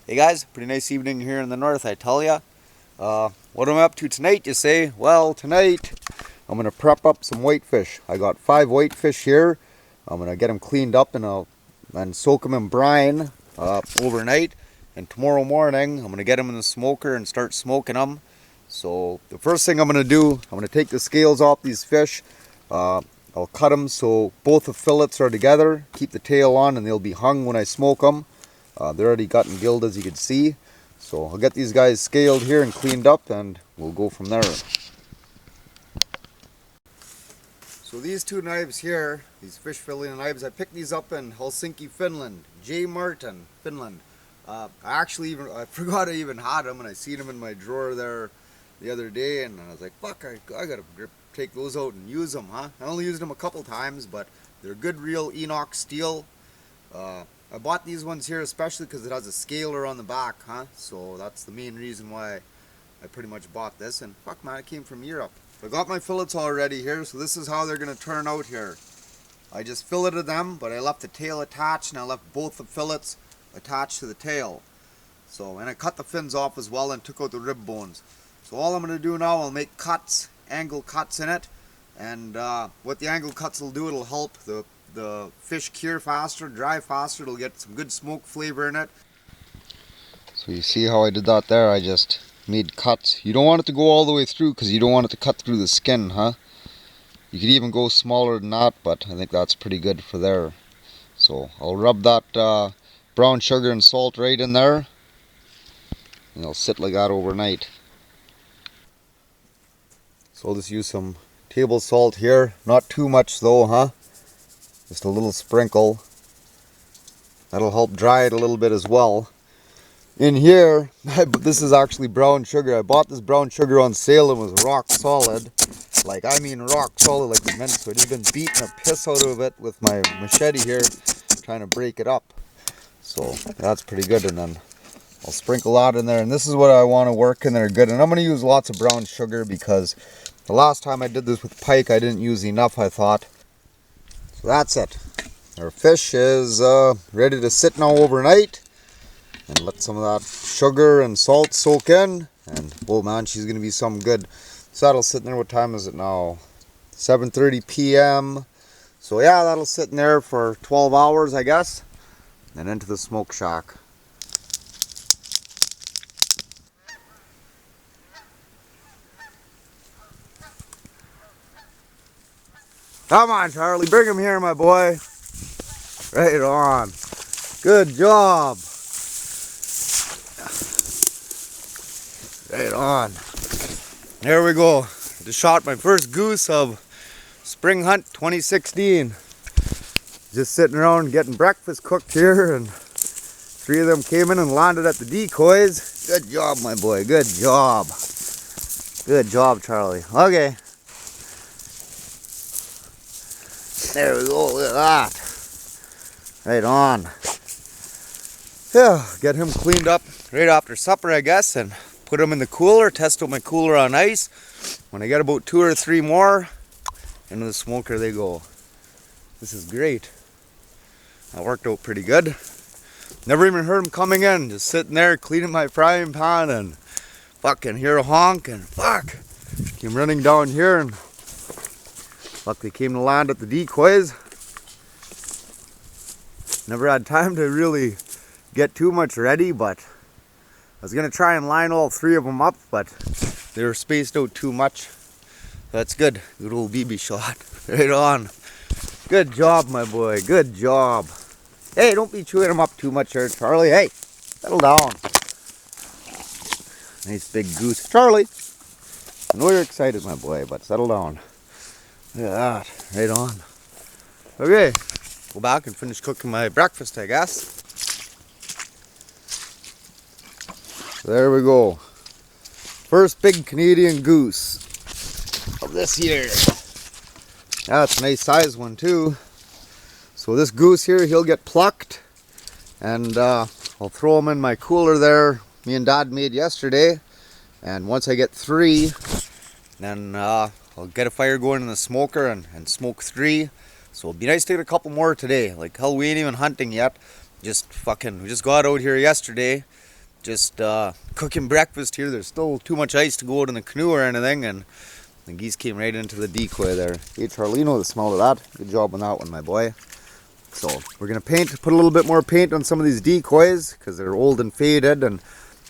Hey guys, pretty nice evening here in the north, I tell ya. What am I up to tonight, you say? Well, tonight I'm going to prep up some whitefish. I got 5 whitefish here. I'm going to get them cleaned up and soak them in brine overnight. And tomorrow morning I'm going to get them in the smoker and start smoking them. So the first thing I'm going to do, I'm going to take the scales off these fish. I'll cut them so both the fillets are together, keep the tail on, and they'll be hung when I smoke them. They're already gotten gilled, as you can see. So I'll get these guys scaled here and cleaned up, and we'll go from there. So these two knives here, these fish fillet knives, I picked these up in Helsinki, Finland. J. Martin, Finland. I forgot I even had them, and I seen them in my drawer there the other day, and I was like, fuck, I gotta take those out and use them, huh? I only used them a couple times, but they're good real inox steel. I bought these ones here especially because it has a scaler on the back, huh? So that's the main reason why I pretty much bought this. And fuck man, it came from Europe. I got my fillets already here, so this is how they're going to turn out here. I just filleted them, but I left the tail attached, and I left both the fillets attached to the tail. So, and I cut the fins off as well and took out the rib bones. So all I'm going to do now, I'll make cuts, angle cuts in it. And what the angle cuts will do, it'll help the fish cure faster, dry faster. It'll get some good smoke flavor in it. So you see how I did that there? I just made cuts. You don't want it to go all the way through because you don't want it to cut through the skin, huh? You could even go smaller than that, but I think that's pretty good for there. So I'll rub that brown sugar and salt right in there, and it'll sit like that overnight. So I'll just use some table salt here. Not too much though, huh? Just a little sprinkle. That'll help dry it a little bit as well. In here, this is actually brown sugar. I bought this brown sugar on sale and was rock solid. Like, I mean rock solid like it's meant to. I've just been beating the piss out of it with my machete here, trying to break it up. So that's pretty good. And then I'll sprinkle that in there. And this is what I want to work in there good. And I'm going to use lots of brown sugar because the last time I did this with pike, I didn't use enough, I thought. So that's it. Our fish is ready to sit now overnight and let some of that sugar and salt soak in. And oh man, she's going to be something good. So that'll sit in there. What time is it now? 7:30 p.m. So yeah, that'll sit in there for 12 hours, I guess. And into the smoke shack. Come on, Charlie, bring him here, my boy. Right on. Good job. Right on. There we go. Just shot my first goose of Spring Hunt 2016. Just sitting around getting breakfast cooked here, and 3 of them came in and landed at the decoys. Good job, my boy. Good job. Good job, Charlie. Okay. There we go. Look at that. Right on. Yeah, get him cleaned up right after supper, I guess, and put him in the cooler, test out my cooler on ice. When I get about 2 or 3 more, into the smoker they go. This is great. That worked out pretty good. Never even heard him coming in, just sitting there cleaning my frying pan and fucking hear a honk and fuck. Came running down here and fuck, they came to land at the decoys. Never had time to really get too much ready, but I was going to try and line all 3 of them up, but they were spaced out too much. That's good. Good old BB shot. Right on. Good job, my boy. Good job. Hey, don't be chewing them up too much here, Charlie. Hey, settle down. Nice big goose. Charlie, I know you're excited, my boy, but settle down. Look at that. Right on. Okay. Go back and finish cooking my breakfast, I guess. There we go. First big Canadian goose of this year. That's a nice size one too. So this goose here, he'll get plucked, and I'll throw him in my cooler there. Me and Dad made yesterday. And once I get 3, then I'll get a fire going in the smoker and smoke 3. So it'd be nice to get a couple more today. Like hell, we ain't even hunting yet. We just got out here yesterday just cooking breakfast here. There's still too much ice to go out in the canoe or anything, and the geese came right into the decoy there. Hey Charlino, the smell of that. Good job on that one, my boy. So we're gonna put a little bit more paint on some of these decoys because they're old and faded, and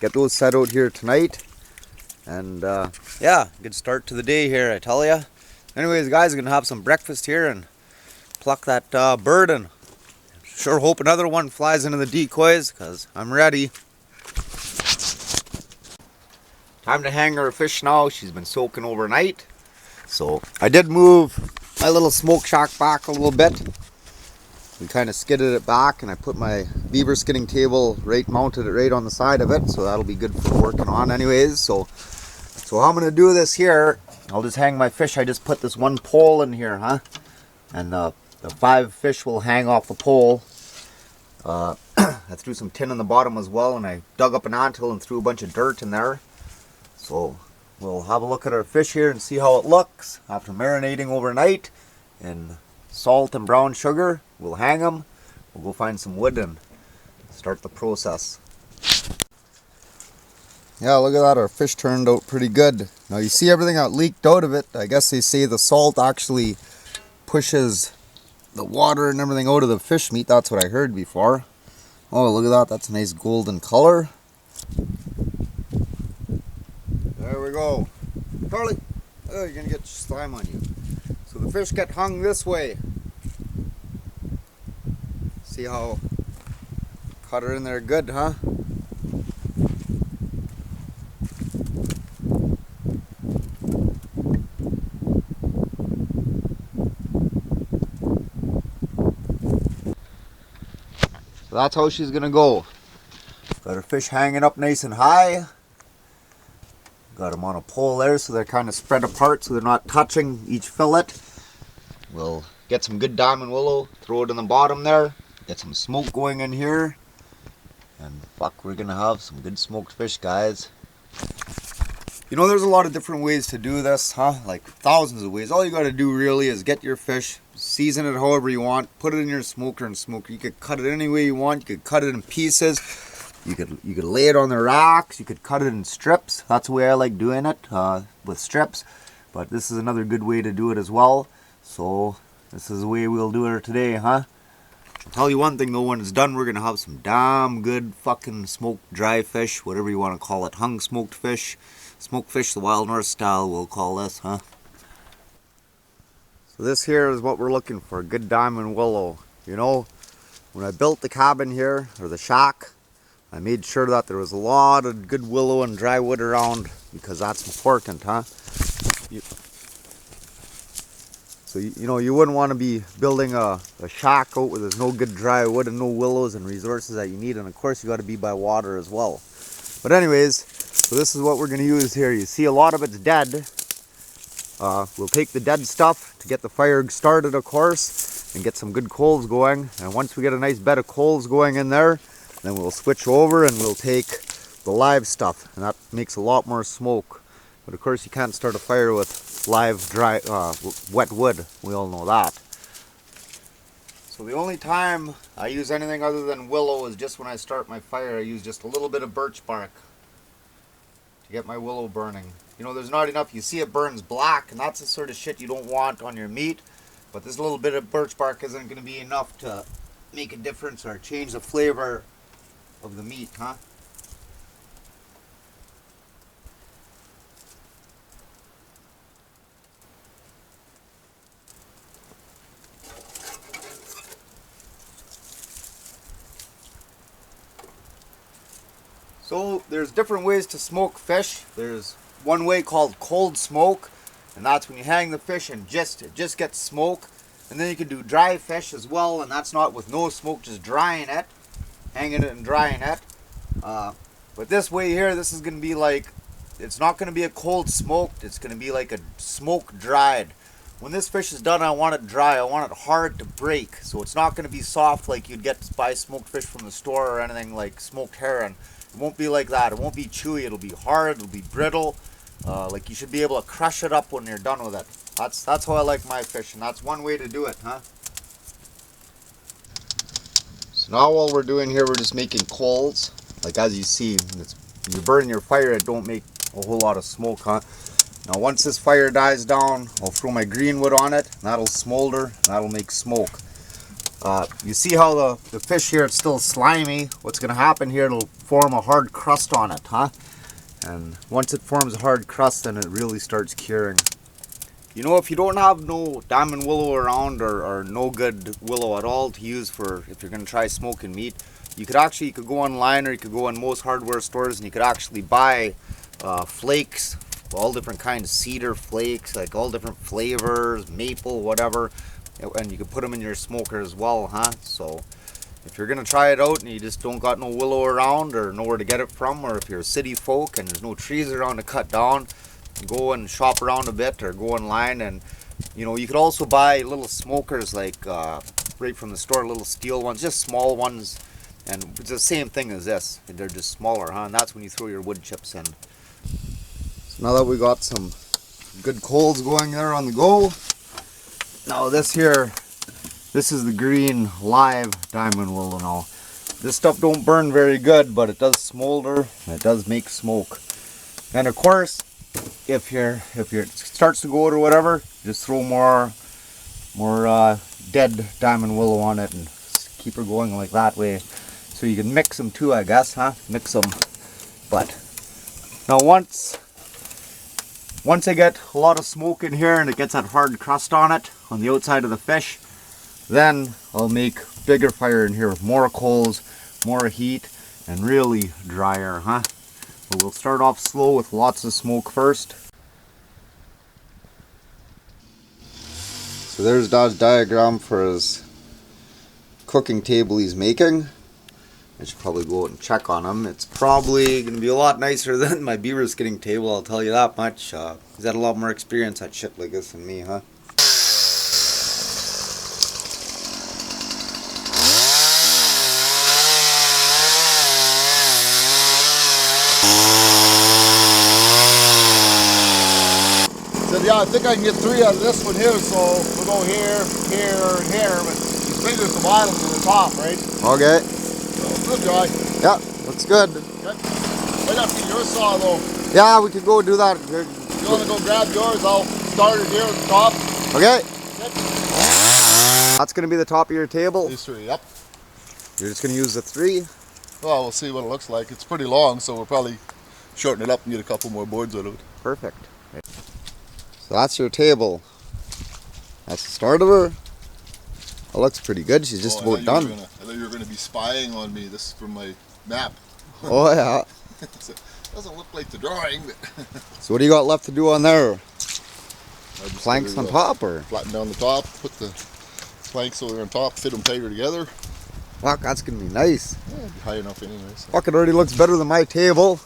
get those set out here tonight. And yeah, good start to the day here, I tell ya. Anyways, guys, we're gonna have some breakfast here and pluck that bird, and sure hope another one flies into the decoys because I'm ready. Time to hang our fish now. She's been soaking overnight. So I did move my little smoke shack back a little bit. We kind of skidded it back, and I put my beaver skinning table mounted it right on the side of it, so that'll be good for working on anyways. So how I'm gonna do this here, I'll just hang my fish. I just put this one pole in here, and the 5 fish will hang off the pole. I threw some tin in the bottom as well, and I dug up an anthill and threw a bunch of dirt in there. So we'll have a look at our fish here and see how it looks after marinating overnight in salt and brown sugar. We'll hang them. We'll go find some wood and start the process. Yeah, look at that. Our fish turned out pretty good. Now you see everything that leaked out of it. I guess they say the salt actually pushes the water and everything out of the fish meat. That's what I heard before. Oh, look at that. That's a nice golden color. There we go. Charlie, oh, you're going to get slime on you. So the fish get hung this way. See how cut her in there good, huh? So that's how she's gonna go. Got her fish hanging up nice and high. Got them on a pole there so they're kind of spread apart so they're not touching each fillet. We'll get some good diamond willow, throw it in the bottom there, get some smoke going in here, and fuck, we're gonna have some good smoked fish, guys. You know, there's a lot of different ways to do this, like thousands of ways. All you gotta do really is get your fish, season it however you want, put it in your smoker and smoke it. You could cut it any way you want. You could cut it in pieces. You could lay it on the racks. You could cut it in strips. That's the way I like doing it, with strips. But this is another good way to do it as well. So this is the way we'll do it today, I'll tell you one thing though, when it's done, we're gonna have some damn good fucking smoked dry fish, whatever you want to call it, hung smoked fish, smoked fish, the Wild North style, we'll call this, So this here is what we're looking for, good diamond willow. You know, when I built the cabin here, or the shack, I made sure that there was a lot of good willow and dry wood around because that's important, So you know, you wouldn't want to be building a shack out where there's no good dry wood and no willows and resources that you need, and of course you got to be by water as well. But anyways, so this is what we're going to use here. You see a lot of it's dead. We'll take the dead stuff to get the fire started, of course, and get some good coals going. And once we get a nice bed of coals going in there, then we'll switch over and we'll take the live stuff, and that makes a lot more smoke. But of course you can't start a fire with live, dry, wet wood. We all know that. So the only time I use anything other than willow is just when I start my fire. I use just a little bit of birch bark to get my willow burning. You know, there's not enough. You see it burns black, and that's the sort of shit you don't want on your meat. But this little bit of birch bark isn't going to be enough to make a difference or change the flavor of the meat, So there's different ways to smoke fish. There's one way called cold smoke, and that's when you hang the fish and it just gets smoke. And then you can do dry fish as well, and that's not with no smoke, just drying it, hanging it and drying it. But this way here, this is going to be like, it's not going to be a cold smoked, it's going to be like a smoke dried. When this fish is done, I want it dry. I want it hard to break, so it's not going to be soft like you'd get to buy smoked fish from the store or anything like smoked herring. It won't be like that. It won't be chewy. It'll be hard. It'll be brittle. Like you should be able to crush it up when you're done with it. That's how I like my fish, and that's one way to do it, So now all we're doing here, we're just making coals. like as you see, when you burn your fire, it don't make a whole lot of smoke, huh? Now once this fire dies down, I'll throw my green wood on it, and that'll smolder, and that'll make smoke. You see how the fish here, it's still slimy. What's going to happen here, it'll form a hard crust on it, huh? And once it forms a hard crust, then it really starts curing. You know, if you don't have no diamond willow around, or no good willow at all to use for if you're going to try smoking meat, you could go online, or you could go in most hardware stores, and you could actually buy flakes, all different kinds of cedar flakes, like all different flavors, maple, whatever, and you could put them in your smoker as well, huh? So if you're gonna try it out and you just don't got no willow around or nowhere to get it from, or if you're a city folk and there's no trees around to cut down, go and shop around a bit or go online. And you know, you could also buy little smokers, like right from the store, little steel ones, just small ones, and it's the same thing as this, they're just smaller, huh? And that's when you throw your wood chips in. So now that we got some good coals going there on the go, now this is the green live diamond willow. Now this stuff don't burn very good, but it does smolder and it does make smoke. And of course, if it starts to go out or whatever, just throw more dead diamond willow on it and keep her going like that way. So you can mix them too, I guess, huh? Mix them. But now once I get a lot of smoke in here and it gets that hard crust on it, on the outside of the fish, then I'll make bigger fire in here with more coals, more heat, and really drier, huh? But we'll start off slow with lots of smoke first. So there's Dad's diagram for his cooking table he's making. I should probably go out and check on him. It's probably going to be a lot nicer than my beaver skinning table, I'll tell you that much. He's had a lot more experience at shit like this than me, huh? Said, yeah, I think I can get 3 out of this one here, so we'll go here, here, and here, but these fingers at the bottom and the top, right? Okay. Good guy. Yeah, looks good. Okay. Right up to your saw though. Yeah, we could go do that. You want to go grab yours? I'll start it here at the top. Okay. Good. That's going to be the top of your table. These 3, yep. You're just going to use the 3. Well, we'll see what it looks like. It's pretty long, so we'll probably shorten it up and get a couple more boards out of it. Perfect. So that's your table. That's the start of her. It looks pretty good. She's just about done. I thought you were going to be spying on me. This is from my map. Oh yeah. So, doesn't look like the drawing, but So what do you got left to do on there? Planks gotta, on top, or? Flatten down the top, put the planks over on top, fit them tighter together. Fuck, that's going to be nice. Yeah, it'd be high enough anyway. So. Fuck, it already looks better than my table.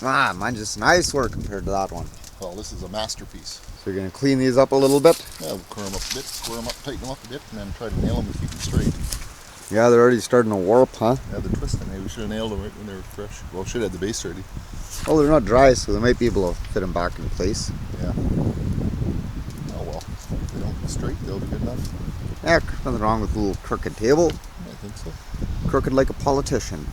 Ah, mine's just an eyesore compared to that one. Well, this is a masterpiece. So you're going to clean these up a little bit? Yeah, we'll curl them up a bit, square them up, tighten them up a bit, and then try to nail them to keep them straight. Yeah, they're already starting to warp, huh? Yeah, they're twisting. Hey, we should have nailed them right when they were fresh. Well, we should have had the base ready. Oh, they're not dry, so they might be able to fit them back in place. Yeah. Oh well, if they don't go straight, they'll be good enough. Yeah, nothing wrong with a little crooked table. I think so. Crooked like a politician.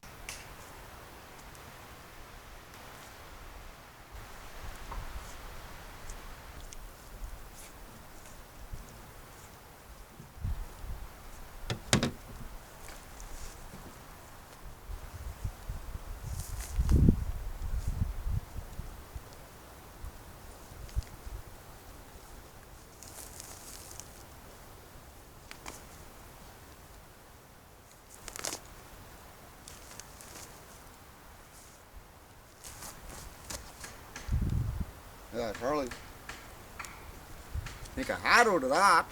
Yeah, Charlie. Make a hat out of that.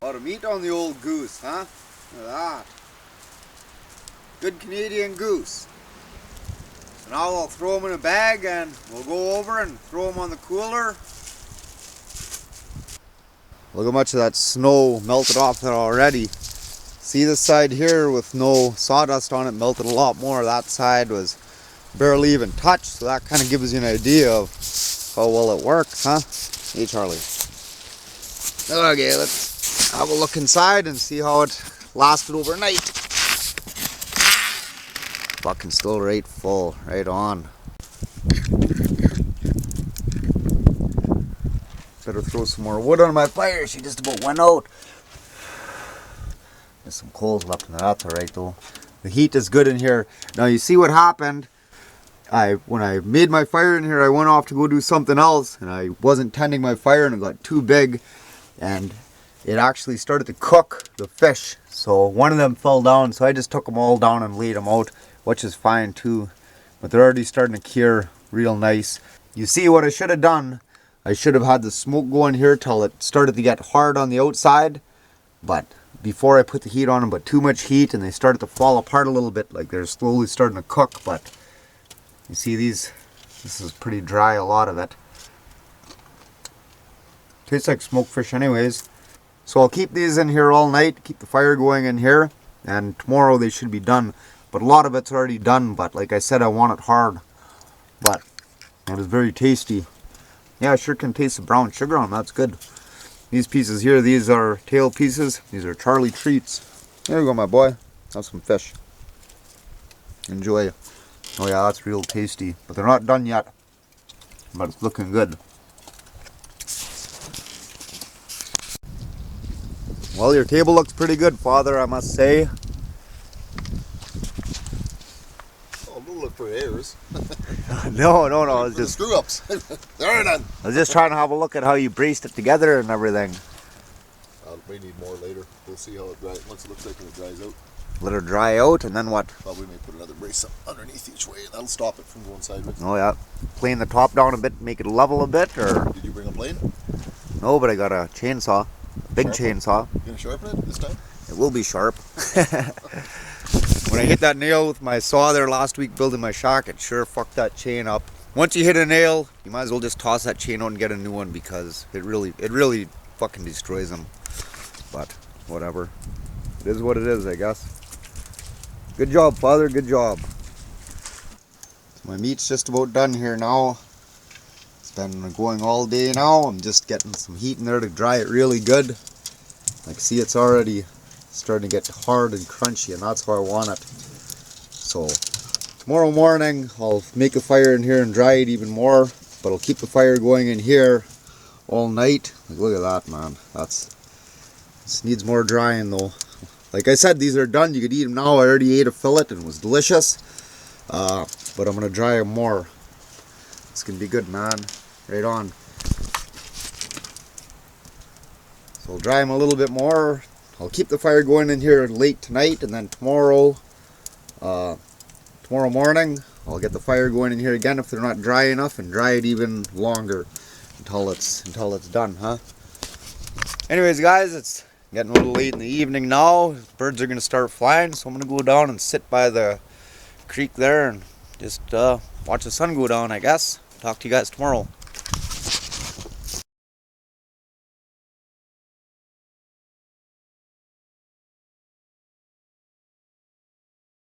A lot of meat on the old goose, huh? Look at that. Good Canadian goose. So now I'll throw them in a bag and we'll go over and throw them on the cooler. Look how much of that snow melted off there already. See this side here with no sawdust on it melted a lot more. That side was barely even touched, so that kind of gives you an idea of how well it works, huh? Hey, Charlie. Okay, let's have a look inside and see how it lasted overnight. Fucking still right full, right on. Better throw some more wood on my fire. She just about went out. There's some coals left in there. That's alright though. The heat is good in here. Now you see what happened. When I made my fire in here, I went off to go do something else, and I wasn't tending my fire, and it got too big, and it actually started to cook the fish. So one of them fell down, so I just took them all down and laid them out, which is fine too. But they're already starting to cure real nice. You see what I should have done? I should have had the smoke going here till it started to get hard on the outside, but before I put the heat on them, but too much heat and they started to fall apart a little bit, like they're slowly starting to cook. But you see this is pretty dry, a lot of it. Tastes like smoked fish anyways. So I'll keep these in here all night, keep the fire going in here, and tomorrow they should be done. But a lot of it's already done, but like I said, I want it hard. But it is very tasty. Yeah, I sure can taste the brown sugar on them. That's good. These pieces here, these are tail pieces. These are Charlie treats. There you go, my boy. Have some fish. Enjoy. Oh yeah, that's real tasty. But they're not done yet. But it's looking good. Well, your table looks pretty good, Father, I must say. Oh, don't look for errors. No. I was just screw ups. They're done. I was just trying to have a look at how you braced it together and everything. We need more later. We'll see how it dries. Once it looks like it dries out. Let it dry out, and then what? Well, we may put another brace up underneath each way. That'll stop it from going sideways. Oh yeah, plane the top down a bit, make it level a bit, or? Did you bring a plane? No, but I got a chainsaw, big chainsaw. You gonna sharpen it this time? It will be sharp. When I hit that nail with my saw there last week building my shack, it sure fucked that chain up. Once you hit a nail, you might as well just toss that chain out and get a new one, because it really fucking destroys them. But whatever, it is what it is, I guess. Good job, Father, good job. So my meat's just about done here now. It's been going all day now. I'm just getting some heat in there to dry it really good. Like, see, it's already starting to get hard and crunchy, and that's how I want it. So tomorrow morning I'll make a fire in here and dry it even more, but I'll keep the fire going in here all night. Like, look at that, man. This needs more drying though. Like I said, these are done. You could eat them now. I already ate a fillet and it was delicious. But I'm gonna dry them more. It's gonna be good, man. Right on. So I'll dry them a little bit more. I'll keep the fire going in here late tonight, and then tomorrow morning I'll get the fire going in here again if they're not dry enough, and dry it even longer until it's done, huh? Anyways, guys, it's getting a little late in the evening now. Birds are gonna start flying, so I'm gonna go down and sit by the creek there and just watch the sun go down, I guess. Talk to you guys tomorrow.